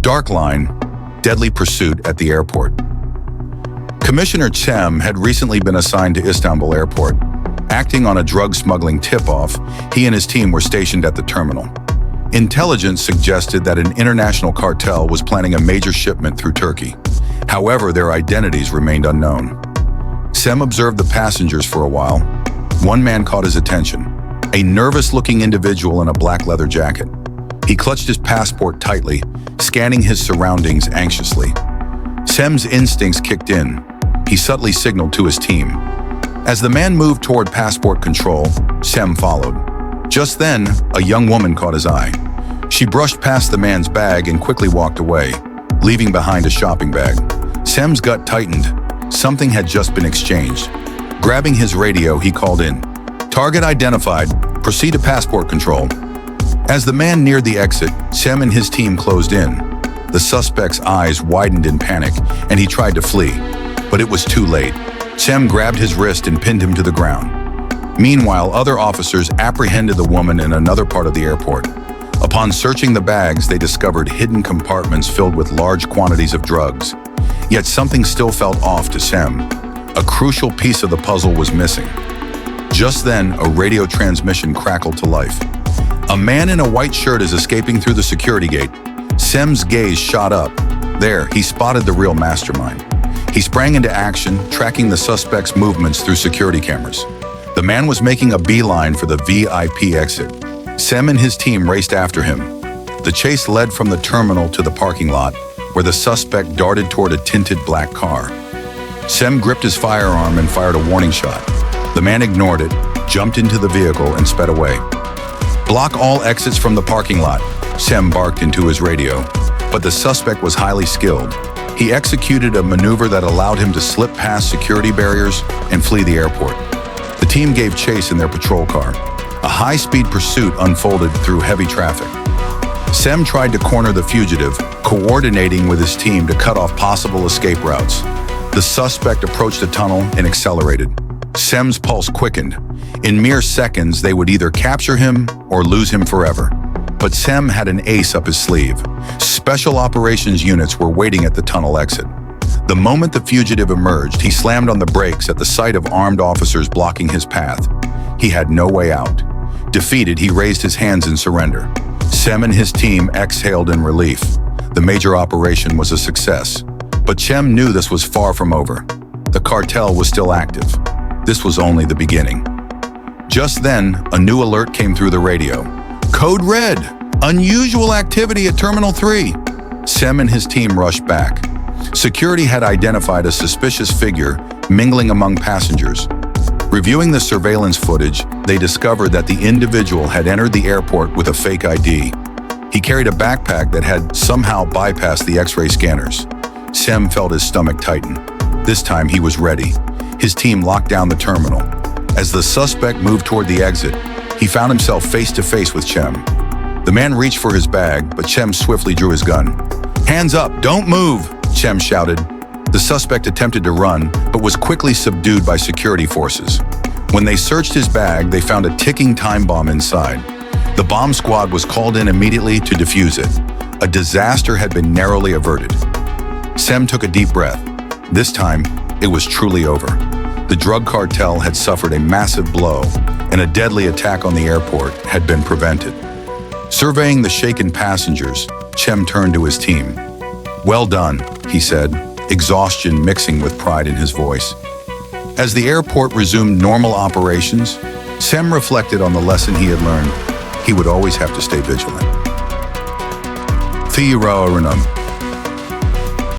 Dark Line, deadly pursuit at the airport. Commissioner Cem had recently been assigned to Istanbul Airport. Acting on a drug smuggling tip-off, he and his team were stationed at the terminal. Intelligence suggested that an international cartel was planning a major shipment through Turkey. However, their identities remained unknown. Cem observed the passengers for a while. One man caught his attention, a nervous-looking individual in a black leather jacket. He clutched his passport tightly, scanning his surroundings anxiously. Cem's instincts kicked in. He subtly signaled to his team. As the man moved toward passport control, Cem followed. Just then, a young woman caught his eye. She brushed past the man's bag and quickly walked away, leaving behind a shopping bag. Cem's gut tightened. Something had just been exchanged. Grabbing his radio, he called in. "Target identified. Proceed to passport control." As the man neared the exit, Cem and his team closed in. The suspect's eyes widened in panic, and he tried to flee. But it was too late. Cem grabbed his wrist and pinned him to the ground. Meanwhile, other officers apprehended the woman in another part of the airport. Upon searching the bags, they discovered hidden compartments filled with large quantities of drugs. Yet something still felt off to Cem. A crucial piece of the puzzle was missing. Just then, a radio transmission crackled to life. A man in a white shirt is escaping through the security gate. Cem's gaze shot up. There, he spotted the real mastermind. He sprang into action, tracking the suspect's movements through security cameras. The man was making a beeline for the VIP exit. Cem and his team raced after him. The chase led from the terminal to the parking lot, where the suspect darted toward a tinted black car. Cem gripped his firearm and fired a warning shot. The man ignored it, jumped into the vehicle, and sped away. "Block all exits from the parking lot," Cem barked into his radio. But the suspect was highly skilled. He executed a maneuver that allowed him to slip past security barriers and flee the airport. The team gave chase in their patrol car. A high-speed pursuit unfolded through heavy traffic. Cem tried to corner the fugitive, coordinating with his team to cut off possible escape routes. The suspect approached the tunnel and accelerated. Cem's pulse quickened. In mere seconds, they would either capture him or lose him forever. But Cem had an ace up his sleeve. Special operations units were waiting at the tunnel exit. The moment the fugitive emerged, he slammed on the brakes at the sight of armed officers blocking his path. He had no way out. Defeated, he raised his hands in surrender. Cem and his team exhaled in relief. The major operation was a success. But Cem knew this was far from over. The cartel was still active. This was only the beginning. Just then, a new alert came through the radio. "Code Red! Unusual activity at Terminal 3!" Cem and his team rushed back. Security had identified a suspicious figure mingling among passengers. Reviewing the surveillance footage, they discovered that the individual had entered the airport with a fake ID. He carried a backpack that had somehow bypassed the X-ray scanners. Cem felt his stomach tighten. This time he was ready. His team locked down the terminal. As the suspect moved toward the exit, he found himself face to face with Cem. The man reached for his bag, but Cem swiftly drew his gun. "Hands up, don't move!" Cem shouted. The suspect attempted to run, but was quickly subdued by security forces. When they searched his bag, they found a ticking time bomb inside. The bomb squad was called in immediately to defuse it. A disaster had been narrowly averted. Cem took a deep breath. This time, it was truly over. The drug cartel had suffered a massive blow, and a deadly attack on the airport had been prevented. Surveying the shaken passengers, Cem turned to his team. "Well done," he said, exhaustion mixing with pride in his voice. As the airport resumed normal operations, Cem reflected on the lesson he had learned. He would always have to stay vigilant. Thiy Rao Aranam.